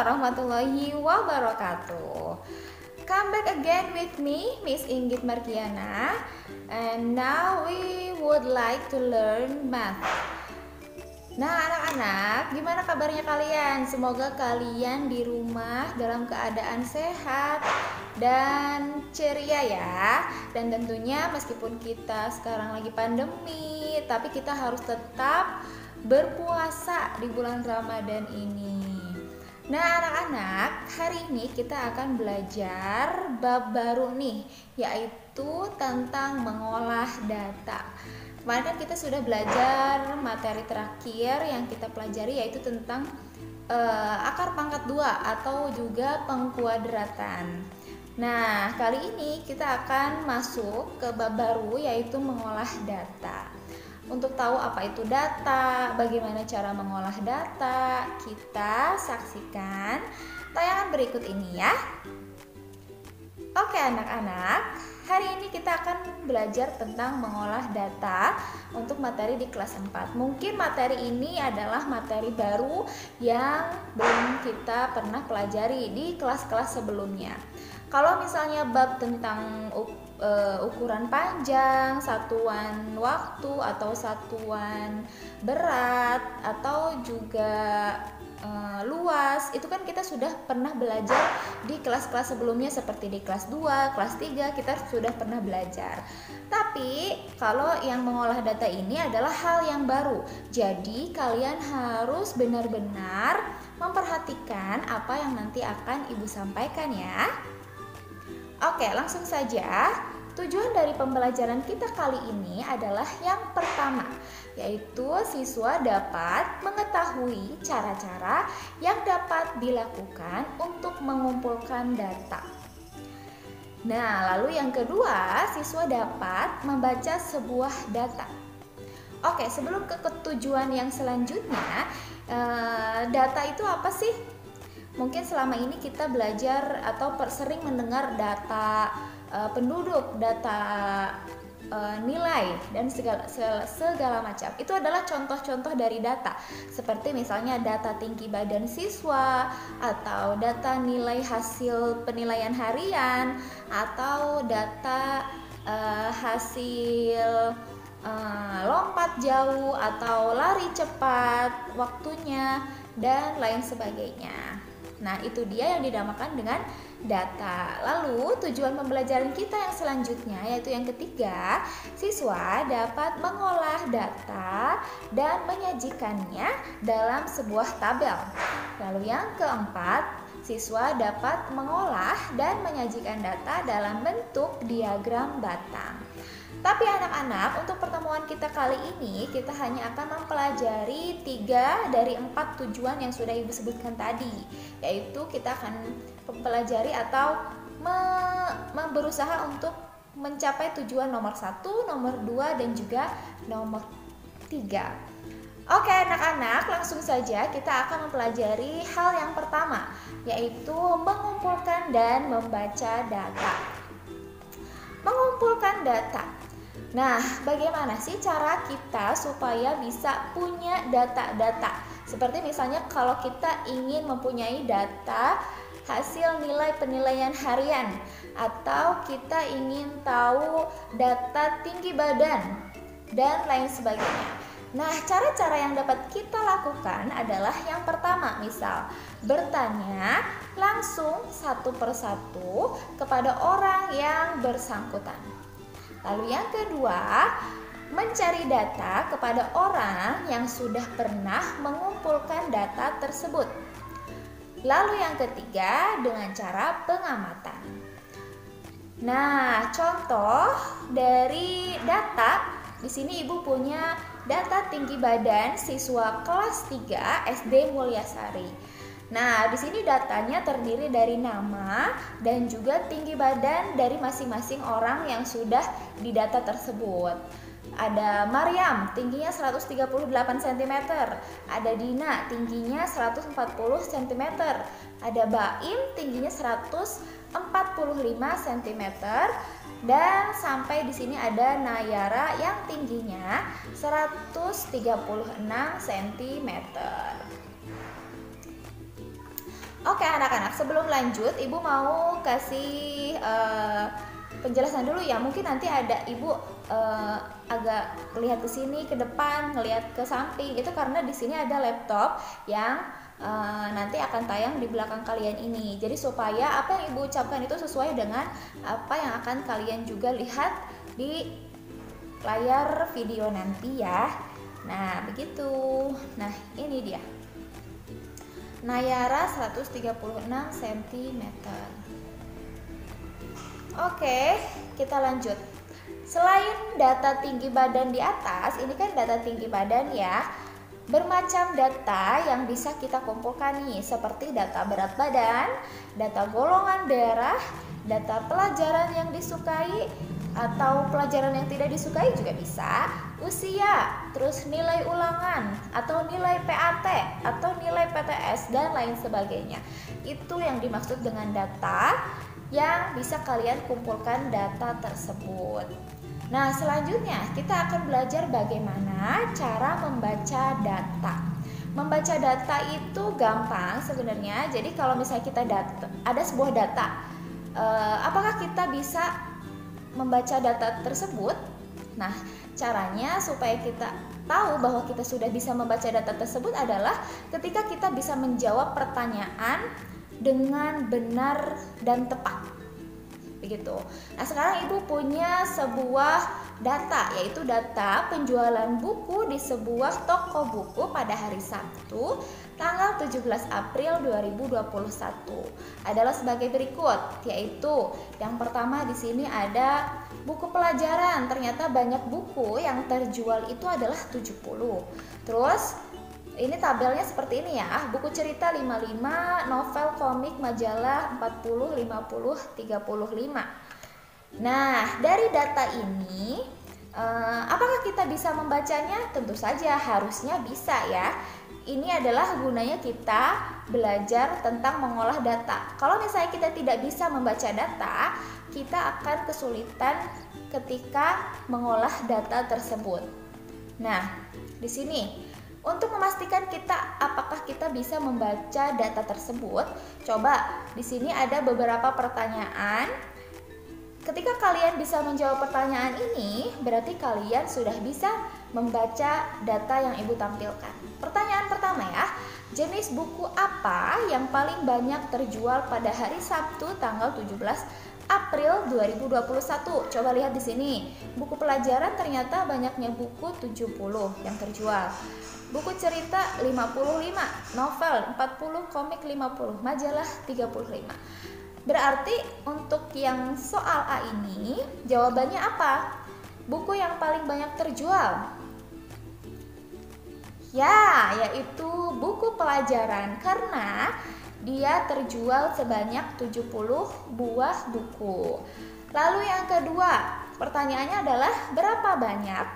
warahmatullahi wabarakatuh. Come back again with me, Miss Inggit Markiana, and now we would like to learn math. Nah anak-anak, gimana kabarnya kalian? Semoga kalian di rumah dalam keadaan sehat dan ceria ya. Dan tentunya meskipun kita sekarang lagi pandemi, tapi kita harus tetap berpuasa di bulan Ramadan ini. Nah anak-anak, hari ini kita akan belajar bab baru nih, yaitu tentang mengolah data. Kemarin kan kita sudah belajar materi terakhir yang kita pelajari, yaitu tentang akar pangkat 2 atau juga pengkuadratan. Nah kali ini kita akan masuk ke bab baru, yaitu mengolah data. Untuk tahu apa itu data, bagaimana cara mengolah data, kita saksikan tayangan berikut ini ya. Oke anak-anak, hari ini kita akan belajar tentang mengolah data untuk materi di kelas 4. Mungkin materi ini adalah materi baru yang belum kita pernah pelajari di kelas-kelas sebelumnya. Kalau misalnya bab tentang ukuran panjang, satuan waktu atau satuan berat atau juga luas, itu kan kita sudah pernah belajar di kelas-kelas sebelumnya seperti di kelas 2, kelas 3 kita sudah pernah belajar. Tapi kalau yang mengolah data ini adalah hal yang baru. Jadi kalian harus benar-benar memperhatikan apa yang nanti akan Ibu sampaikan ya. Oke, langsung saja. Tujuan dari pembelajaran kita kali ini adalah yang pertama, yaitu siswa dapat mengetahui cara-cara yang dapat dilakukan untuk mengumpulkan data. Nah, lalu yang kedua, siswa dapat membaca sebuah data. Oke, sebelum ke tujuan yang selanjutnya, data itu apa sih? Mungkin selama ini kita belajar atau sering mendengar data penduduk, data nilai, dan segala macam. Itu adalah contoh-contoh dari data, seperti misalnya data tinggi badan siswa, atau data nilai hasil penilaian harian, atau data hasil lompat jauh atau lari cepat waktunya, dan lain sebagainya. Nah, itu dia yang dinamakan dengan data. Lalu, tujuan pembelajaran kita yang selanjutnya, yaitu yang ketiga, siswa dapat mengolah data dan menyajikannya dalam sebuah tabel. Lalu yang keempat, siswa dapat mengolah dan menyajikan data dalam bentuk diagram batang. Tapi anak-anak, untuk pertemuan kita kali ini, kita hanya akan mempelajari 3 dari 4 tujuan yang sudah Ibu sebutkan tadi. Yaitu kita akan mempelajari atau berusaha untuk mencapai tujuan nomor 1, nomor 2, dan juga nomor 3. Oke anak-anak, langsung saja kita akan mempelajari hal yang pertama, yaitu mengumpulkan dan membaca data. Mengumpulkan data. Nah, bagaimana sih cara kita supaya bisa punya data-data? Seperti misalnya kalau kita ingin mempunyai data hasil nilai penilaian harian, atau kita ingin tahu data tinggi badan, dan lain sebagainya. Nah, cara-cara yang dapat kita lakukan adalah yang pertama, misal bertanya langsung satu persatu kepada orang yang bersangkutan. Lalu yang kedua, mencari data kepada orang yang sudah pernah mengumpulkan data tersebut. Lalu yang ketiga, dengan cara pengamatan. Nah, contoh dari data, di sini Ibu punya data tinggi badan siswa kelas 3 SD Mulyasari. Nah, di sini datanya terdiri dari nama dan juga tinggi badan dari masing-masing orang yang sudah didata tersebut. Ada Maryam, tingginya 138 cm. Ada Dina, tingginya 140 cm. Ada Baim, tingginya 145 cm. Dan sampai di sini ada Nayara yang tingginya 136 cm. Oke anak-anak, sebelum lanjut Ibu mau kasih penjelasan dulu ya. Mungkin nanti ada Ibu agak lihat ke sini, ke depan, ngelihat ke samping. Itu karena di sini ada laptop yang nanti akan tayang di belakang kalian ini. Jadi supaya apa yang Ibu ucapkan itu sesuai dengan apa yang akan kalian juga lihat di layar video nanti ya. Nah, begitu. Nah, ini dia. Nayara 136 cm. Oke, kita lanjut. Selain data tinggi badan di atas, ini kan data tinggi badan ya. Bermacam data yang bisa kita kumpulkan nih, seperti data berat badan, data golongan darah, data pelajaran yang disukai atau pelajaran yang tidak disukai juga bisa, usia, terus nilai ulangan atau nilai PAT atau nilai PTS dan lain sebagainya. Itu yang dimaksud dengan data yang bisa kalian kumpulkan data tersebut. Nah, selanjutnya kita akan belajar bagaimana cara membaca data. Membaca data itu gampang sebenarnya. Jadi kalau misalnya kita ada sebuah data, apakah kita bisa membaca data tersebut? Nah, caranya supaya kita tahu bahwa kita sudah bisa membaca data tersebut adalah ketika kita bisa menjawab pertanyaan dengan benar dan tepat. Begitu. Nah, sekarang Ibu punya sebuah data, yaitu data penjualan buku di sebuah toko buku pada hari Sabtu tanggal 17 April 2021 adalah sebagai berikut, yaitu yang pertama di sini ada buku pelajaran. Ternyata banyak buku yang terjual itu adalah 70. Terus ini tabelnya seperti ini ya. Buku cerita 55, novel, komik, majalah 40, 50, 35. Nah, dari data ini apakah kita bisa membacanya? Tentu saja harusnya bisa ya. Ini adalah gunanya kita belajar tentang mengolah data. Kalau misalnya kita tidak bisa membaca data, kita akan kesulitan ketika mengolah data tersebut. Nah, di sini untuk memastikan apakah kita bisa membaca data tersebut, coba di sini ada beberapa pertanyaan. Ketika kalian bisa menjawab pertanyaan ini, berarti kalian sudah bisa membaca data yang Ibu tampilkan. Pertanyaan pertama ya, jenis buku apa yang paling banyak terjual pada hari Sabtu tanggal 17 April 2021? Coba lihat di sini. Buku pelajaran ternyata banyaknya buku 70 yang terjual. Buku cerita 55, novel 40, komik 50, majalah 35. Berarti untuk yang soal A ini jawabannya apa? Buku yang paling banyak terjual. Ya, yaitu buku pelajaran karena dia terjual sebanyak 70 buah buku. Lalu yang kedua, pertanyaannya adalah berapa banyak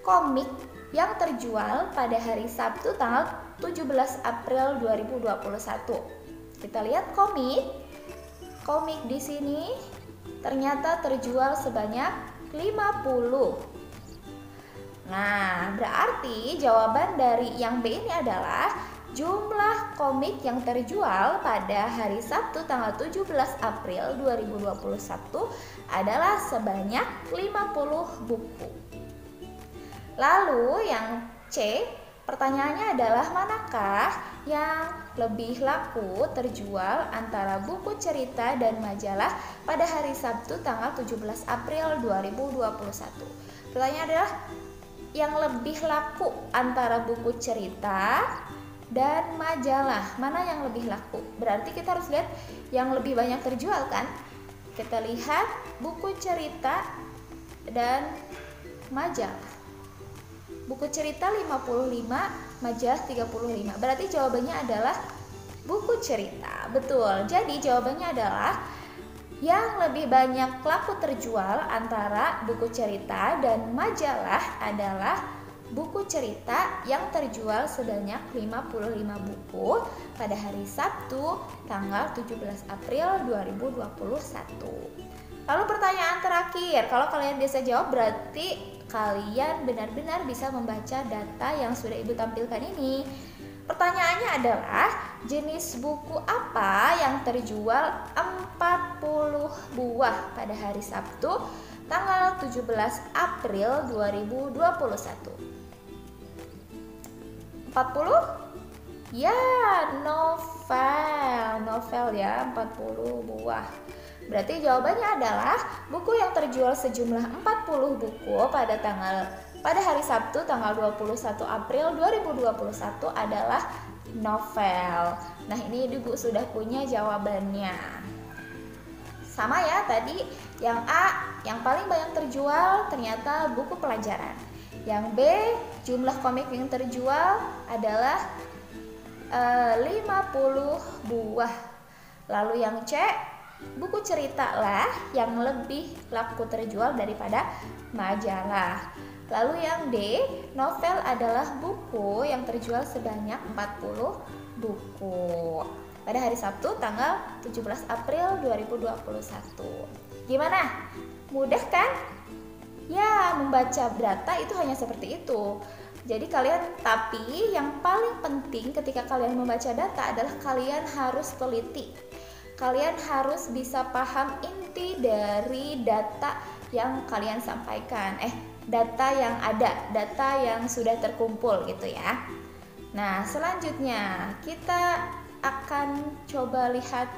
komik yang terjual pada hari Sabtu tanggal 17 April 2021. Kita lihat komik di sini ternyata terjual sebanyak 50. Nah, berarti jawaban dari yang B ini adalah jumlah komik yang terjual pada hari Sabtu tanggal 17 April 2021 adalah sebanyak 50 buku. Lalu yang C, pertanyaannya adalah manakah yang lebih laku terjual antara buku cerita dan majalah pada hari Sabtu tanggal 17 April 2021. Pertanyaannya adalah yang lebih laku antara buku cerita dan majalah. Mana yang lebih laku? Berarti kita harus lihat yang lebih banyak terjual kan? Kita lihat buku cerita dan majalah. Buku cerita 55, majalah 35. Berarti jawabannya adalah buku cerita. Betul. Jadi jawabannya adalah yang lebih banyak laku terjual antara buku cerita dan majalah adalah buku cerita yang terjual sebanyak 55 buku pada hari Sabtu tanggal 17 April 2021. Lalu pertanyaan terakhir, kalau kalian bisa jawab berarti kalian benar-benar bisa membaca data yang sudah Ibu tampilkan ini. Pertanyaannya adalah, jenis buku apa yang terjual 40 buah pada hari Sabtu tanggal 17 April 2021? 40? Ya, novel ya, 40 buah. Berarti jawabannya adalah buku yang terjual sejumlah 40 buku pada hari Sabtu tanggal 21 April 2021 adalah novel. Nah, ini Ibu sudah punya jawabannya. Sama ya tadi, yang A yang paling banyak terjual ternyata buku pelajaran. Yang B, jumlah komik yang terjual adalah 50 buah. Lalu yang C, buku cerita lah yang lebih laku terjual daripada majalah. Lalu yang D, novel adalah buku yang terjual sebanyak 40 buku pada hari Sabtu tanggal 17 April 2021. Gimana? Mudah kan? Ya, membaca data itu hanya seperti itu. Jadi tapi yang paling penting ketika kalian membaca data adalah kalian harus teliti. Kalian harus bisa paham inti dari data yang kalian sampaikan. Data yang ada, data yang sudah terkumpul gitu ya. Nah, selanjutnya kita akan coba lihat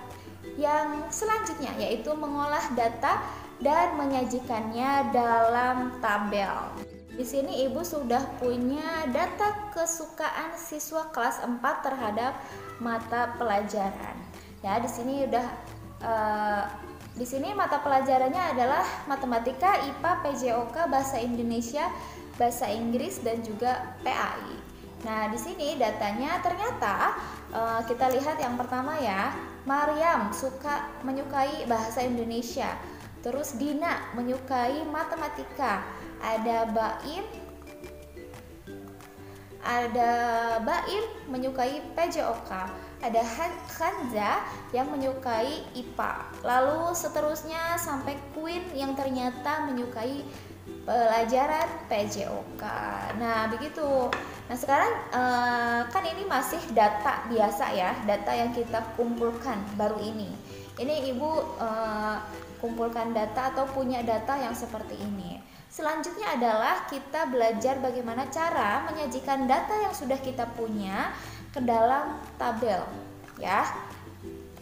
yang selanjutnya, yaitu mengolah data dan menyajikannya dalam tabel. Di sini Ibu sudah punya data kesukaan siswa kelas 4 terhadap mata pelajaran. Ya, di sini mata pelajarannya adalah matematika, IPA, PJOK, bahasa Indonesia, bahasa Inggris dan juga PAI. Nah, di sini datanya ternyata kita lihat yang pertama ya, Maryam menyukai bahasa Indonesia. Terus Dina menyukai matematika. Ada Baim menyukai PJOK. Ada Hanza yang menyukai IPA. Lalu seterusnya sampai Queen yang ternyata menyukai pelajaran PJOK. Nah, begitu. Nah, sekarang kan ini masih data biasa ya, data yang kita kumpulkan baru ini. Ini Ibu kumpulkan data atau punya data yang seperti ini. Selanjutnya adalah kita belajar bagaimana cara menyajikan data yang sudah kita punya ke dalam tabel ya.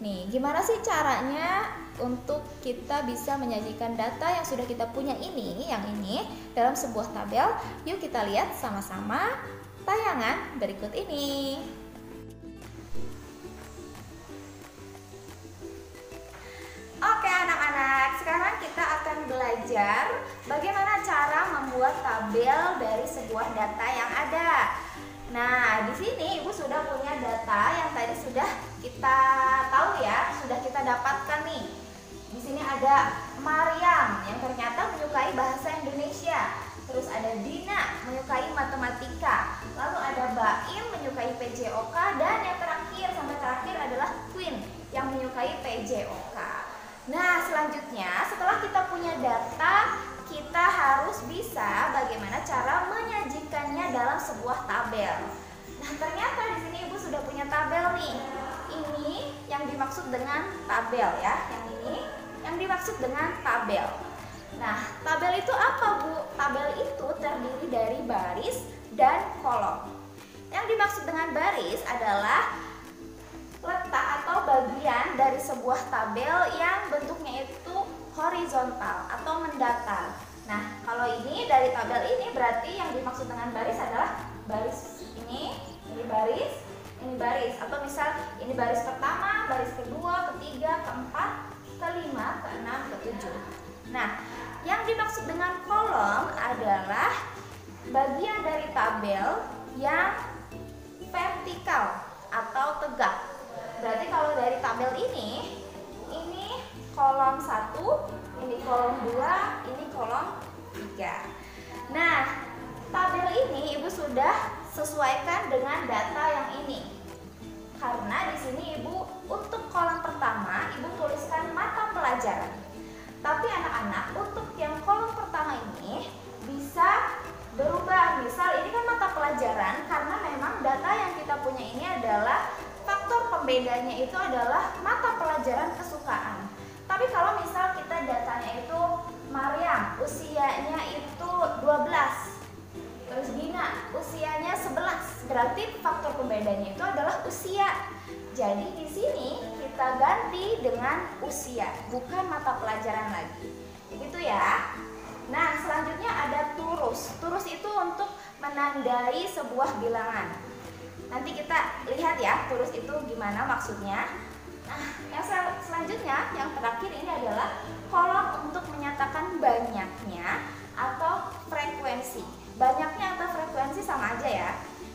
Nih, gimana sih caranya untuk kita bisa menyajikan data yang sudah kita punya yang ini dalam sebuah tabel? Yuk kita lihat sama-sama tayangan berikut ini. Oke anak-anak, sekarang kita akan belajar bagaimana cara membuat tabel dari sebuah data yang ada. Nah, di sini Ibu sudah punya data yang tadi sudah kita tahu ya, sudah kita dapatkan nih. Di sini ada Maryam yang ternyata menyukai bahasa Indonesia. Terus ada Dina menyukai matematika. Lalu ada Baim menyukai PJOK, dan yang sampai terakhir adalah Queen yang menyukai PJOK. Nah, selanjutnya setelah kita punya data, kita harus bisa bagaimana cara menyajikannya dalam sebuah tabel. Nah, ternyata di sini Ibu sudah punya tabel nih. Ini yang dimaksud dengan tabel ya. Yang ini yang dimaksud dengan tabel. Nah, tabel itu apa, Bu? Tabel itu terdiri dari baris dan kolom. Yang dimaksud dengan baris adalah letak atau bagian dari sebuah tabel yang bentuknya itu horizontal atau mendatar. Nah, kalau ini dari tabel ini berarti yang dimaksud dengan baris adalah baris ini baris, atau misal ini baris pertama, baris kedua, ketiga, keempat, kelima, keenam, ketujuh. Nah, yang dimaksud dengan kolom adalah bagian dari tabel yang vertikal atau tegak. Berarti kalau dari tabel ini kolom 1, ini kolom 2, ini kolom 3. Nah, tabel ini Ibu sudah sesuaikan dengan data yang ini. Karena di sini Ibu untuk kolom pertama Ibu tuliskan mata pelajaran. Tapi anak-anak untuk yang kolom pertama ini bisa berubah. Misal ini kan mata pelajaran, karena memang data yang kita punya ini adalah faktor pembedanya itu adalah mata pelajaran kesukaan. Tapi kalau misal kita datanya itu Maryam usianya itu 12, terus Dina usianya 11, berarti faktor pembedanya itu adalah usia. Jadi di sini kita ganti dengan usia, bukan mata pelajaran lagi. Begitu ya. Nah, selanjutnya ada turus. Turus itu untuk menandai sebuah bilangan. Nanti kita lihat ya, turus itu gimana maksudnya. Nah, yang selanjutnya, yang terakhir ini adalah kolom untuk menyatakan banyaknya atau frekuensi. Banyaknya atau frekuensi sama aja ya.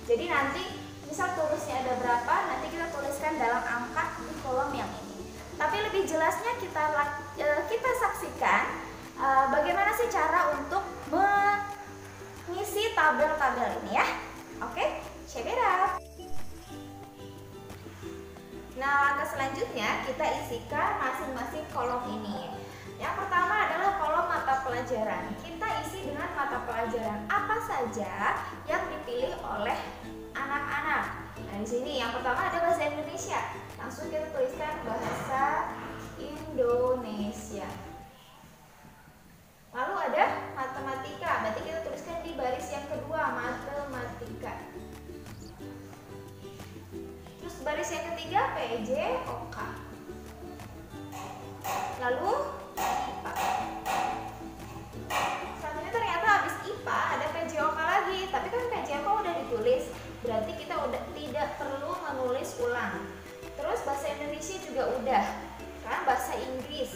Jadi nanti misal turusnya ada berapa, nanti kita tuliskan dalam angka di kolom yang ini. Tapi lebih jelasnya kita saksikan bagaimana sih cara untuk mengisi tabel-tabel ini ya. Oke, check it out. Nah, langkah selanjutnya kita isikan masing-masing kolom ini. Yang pertama adalah kolom mata pelajaran. Kita isi dengan mata pelajaran apa saja yang dipilih oleh anak-anak. Nah, di sini yang pertama ada bahasa Indonesia. Langsung kita tuliskan bahasa Indonesia. Lalu ada matematika, berarti kita tuliskan di baris yang kedua, matematika. Terus baris yang ketiga, PJOK. Lalu IPA. Selanjutnya ternyata habis IPA ada PJOK lagi, tapi kan PJOK udah ditulis, berarti kita udah tidak perlu menulis ulang. Terus bahasa Indonesia juga udah. Sekarang bahasa Inggris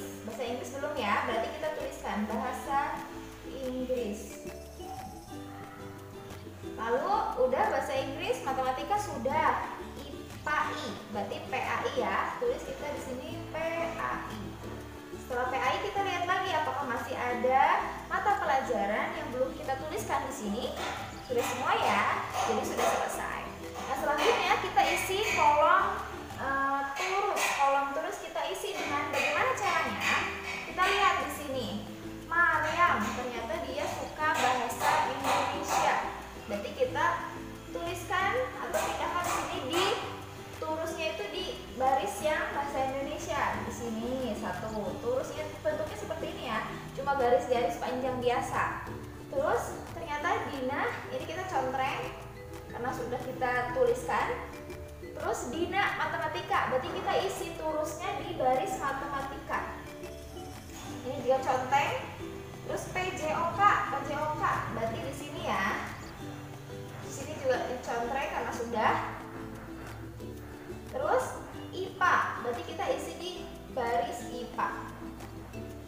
belum ya, berarti kita tuliskan bahasa Inggris. Lalu udah bahasa Inggris, matematika sudah, IPA-I, berarti PAI ya, tulis kita di sini PAI. Setelah PAI kita lihat lagi apakah masih ada mata pelajaran yang belum kita tuliskan di sini. Sudah semua ya, jadi sudah selesai. Nah, selanjutnya kita isi kolom turus. Kolom turus kita isi dengan bagaimana caranya? Kita lihat di sini. Maryam ternyata dia suka bahasa Indonesia. Berarti kita tuliskan atau pindahkan di sini di turusnya itu di baris yang bahasa Indonesia. Di sini satu. Turusnya bentuknya seperti ini ya. Cuma garis-garis panjang biasa. Terus ternyata Dina ini kita contreng karena sudah kita tuliskan. Terus Dina matematika, berarti kita isi turusnya di baris matematika. Ini juga conteng. Terus PJOK, berarti di sini ya. Di sini juga dicontreng karena sudah. Terus IPA, berarti kita isi di baris IPA.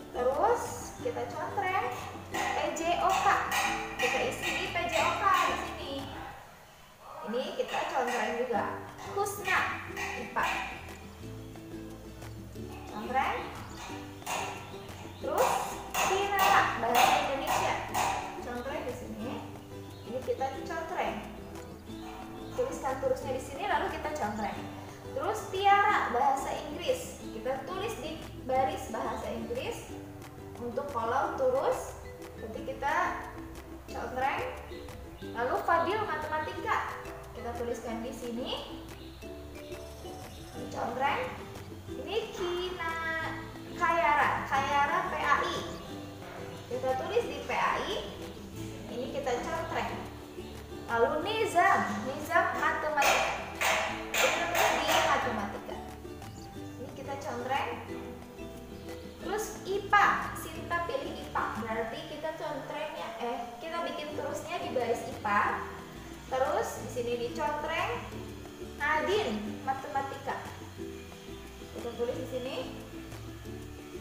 Terus kita contreng PJOK, kita isi di PJOK di sini. Ini kita contreng juga. Husna IPA, contreng. Terus Dinara bahasa Indonesia, contreng di sini. Ini kita contreng. Tuliskan turusnya di sini lalu kita contreng. Terus Tiara bahasa Inggris, kita tulis di baris bahasa Inggris untuk kolom turus. Berarti kita contreng. Lalu Fadil matematika, kita tuliskan di sini. Contreng. Ini Kayara PAI, kita tulis di PAI. Ini kita contreng. Lalu Nizam matematika, kita tulis di matematika. Ini kita contreng. Terus IPA, Sinta pilih IPA, berarti kita contrengnya kita bikin terusnya di baris IPA. Terus di sini dicontreng. Nadine matematika, kita tulis di sini.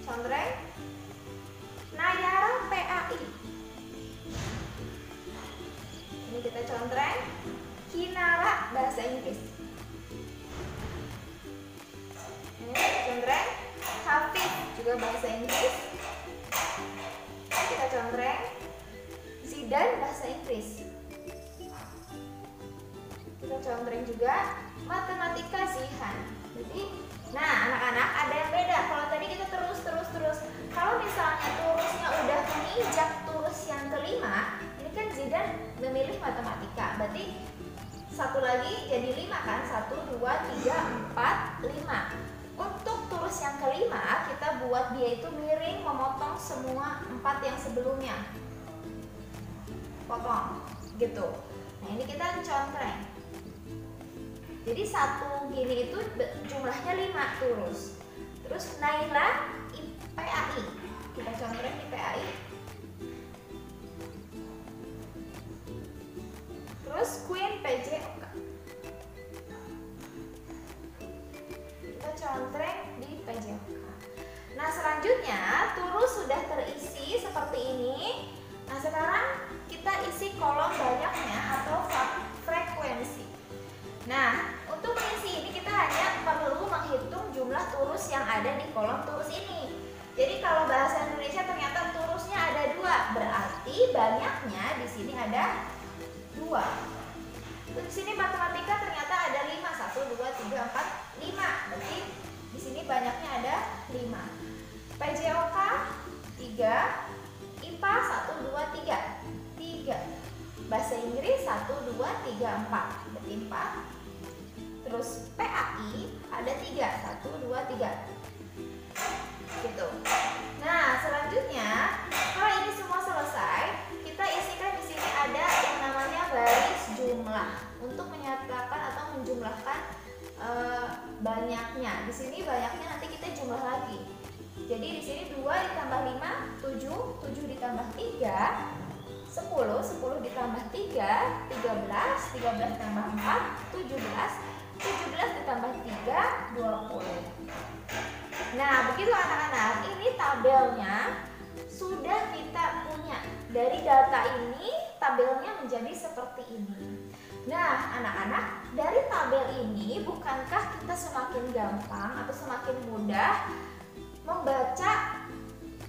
Contreng. Nayara PAI, ini kita contreng. Kinara bahasa Inggris, ini kita contreng. Hafiz juga bahasa Inggris, ini kita contreng. Zidan bahasa Inggris, kita contreng juga. Matematika Zihan. Jadi, nah anak-anak ada yang beda. Kalau tadi kita terus. Kalau misalnya turusnya udah menginjak turus yang kelima, ini kan Zidan memilih matematika. Berarti satu lagi jadi 5 kan? 1, 2, 3, 4, 5. Untuk turis yang kelima, kita buat dia itu miring, memotong semua 4 yang sebelumnya. Potong, gitu. Nah ini kita contreng. Jadi satu gini itu jumlahnya 5 turus. Terus Naila PAI, kita contreng di PAI. Terus Queen PJOK, kita contreng di PJOK. Nah selanjutnya turus sudah terisi seperti ini. Nah sekarang kita isi kolom banyaknya atau frekuensi. Nah untuk mengisi ini kita hanya perlu menghitung jumlah turus yang ada di kolom turus ini. Jadi kalau bahasa Indonesia ternyata turusnya ada 2, berarti banyaknya di sini ada 2. Di sini matematika ternyata ada 5, 1, 2, 3, 4, 5. Berarti di sini banyaknya ada 5. PJOK 3, IPA 1, 2, 3. 3. Bahasa Inggris 1, 2, 3, 4. Berarti 4. Terus PAI ada 3, 1, 2, 3. Gitu. Nah, selanjutnya kalau ini semua selesai, kita isikan di sini ada yang namanya baris jumlah untuk menyatakan atau menjumlahkan banyaknya. Di sini banyaknya nanti kita jumlah lagi. Jadi di sini 2 ditambah 5, 7, 7 ditambah 3, 10, 10 ditambah 3, 13, 13 ditambah 4, 17, 17 ditambah 3, 20. Nah, begitu anak-anak, ini tabelnya sudah kita punya. Dari data ini, tabelnya menjadi seperti ini. Nah, anak-anak, dari tabel ini bukankah kita semakin gampang atau semakin mudah membaca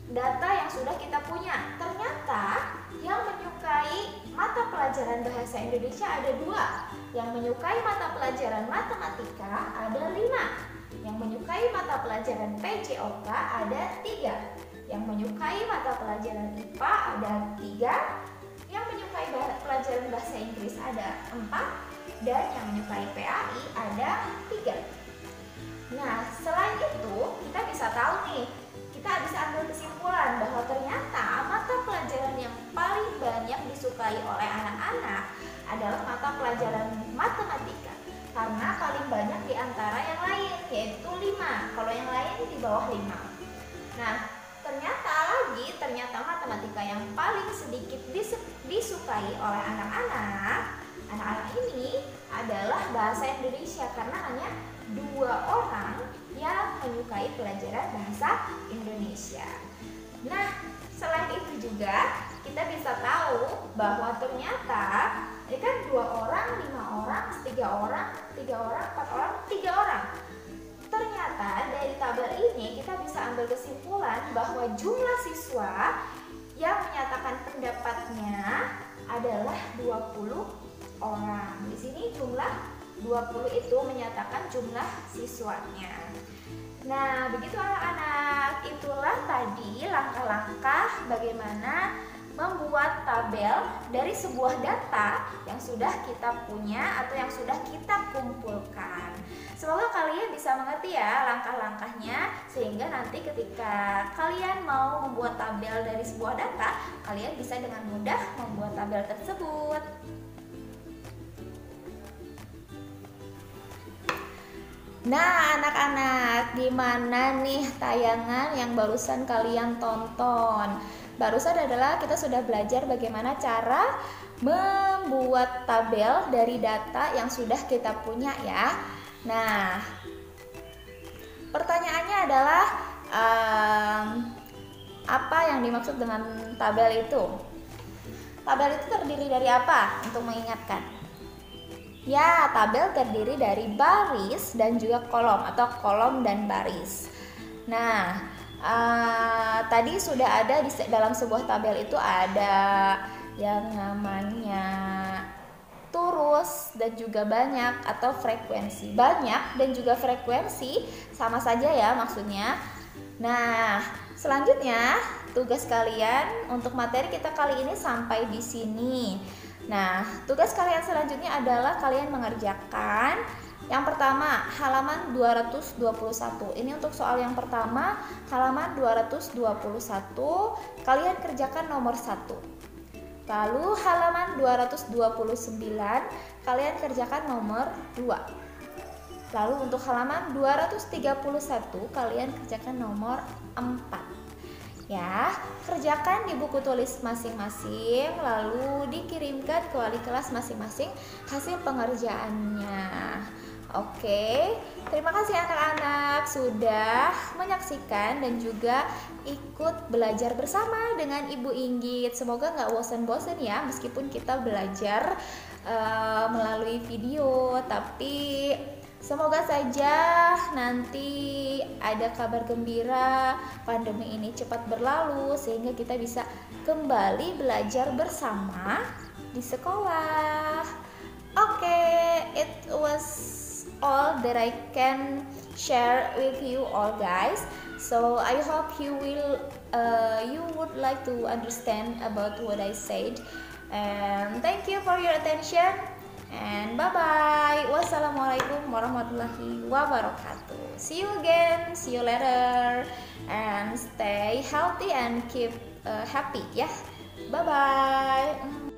data yang sudah kita punya? Ternyata yang menyukai mata pelajaran bahasa Indonesia ada 2. Yang menyukai mata pelajaran matematika ada 5. Yang menyukai mata pelajaran PJOK ada 3. Yang menyukai mata pelajaran IPA ada 3. Yang menyukai pelajaran bahasa Inggris ada 4. Dan yang menyukai PAI ada 3. Nah, selain itu kita bisa tahu nih, kita bisa ambil kesimpulan bahwa ternyata mata pelajaran yang paling banyak disukai oleh anak-anak adalah mata pelajaran matematika. Karena paling banyak di antara yang lain, yaitu 5. Kalau yang lain di bawah 5. Nah, ternyata matematika yang paling sedikit disukai oleh anak-anak ini adalah bahasa Indonesia, karena hanya 2 orang yang menyukai pelajaran bahasa Indonesia. Nah, selain itu juga kita bisa tahu bahwa ternyata ini kan 2 orang, 5 orang, 3 orang, 3 orang, 4 orang, 3 orang. Ternyata dari tabel ini kita bisa ambil kesimpulan bahwa jumlah siswa yang menyatakan pendapatnya adalah 20 orang. Di sini jumlah 20 itu menyatakan jumlah siswanya. Nah, begitu anak-anak, itulah tadi langkah-langkah bagaimana membuat tabel dari sebuah data yang sudah kita punya atau yang sudah kita kumpulkan. Semoga kalian bisa mengerti ya langkah-langkahnya, sehingga nanti ketika kalian mau membuat tabel dari sebuah data, kalian bisa dengan mudah membuat tabel tersebut. Nah, anak-anak, gimana nih tayangan yang barusan kalian tonton? Barusan adalah kita sudah belajar bagaimana cara membuat tabel dari data yang sudah kita punya ya. Nah, pertanyaannya adalah apa yang dimaksud dengan tabel itu? Tabel itu terdiri dari apa? Untuk mengingatkan. Ya, tabel terdiri dari baris dan juga kolom atau kolom dan baris. Nah, tadi sudah ada di dalam sebuah tabel itu ada yang namanya turus dan juga banyak atau frekuensi. Banyak dan juga frekuensi sama saja ya maksudnya. Nah, selanjutnya tugas kalian untuk materi kita kali ini sampai di sini. Nah, tugas kalian selanjutnya adalah kalian mengerjakan yang pertama halaman 221. Ini untuk soal yang pertama, halaman 221. Kalian kerjakan nomor 1. Lalu halaman 229 kalian kerjakan nomor 2. Lalu untuk halaman 231 kalian kerjakan nomor 4. Ya, kerjakan di buku tulis masing-masing, lalu dikirimkan ke wali kelas masing-masing hasil pengerjaannya. Oke, terima kasih anak-anak sudah menyaksikan dan juga ikut belajar bersama dengan Ibu Inggit. Semoga nggak bosan-bosan ya, meskipun kita belajar melalui video, tapi semoga saja nanti ada kabar gembira, pandemi ini cepat berlalu sehingga kita bisa kembali belajar bersama di sekolah. Oke, it was all that I can share with you all guys. So I hope you would like to understand about what I said. And thank you for your attention. And bye-bye. Wassalamualaikum warahmatullahi wabarakatuh. See you again. See you later. And stay healthy and keep happy ya. Bye-bye.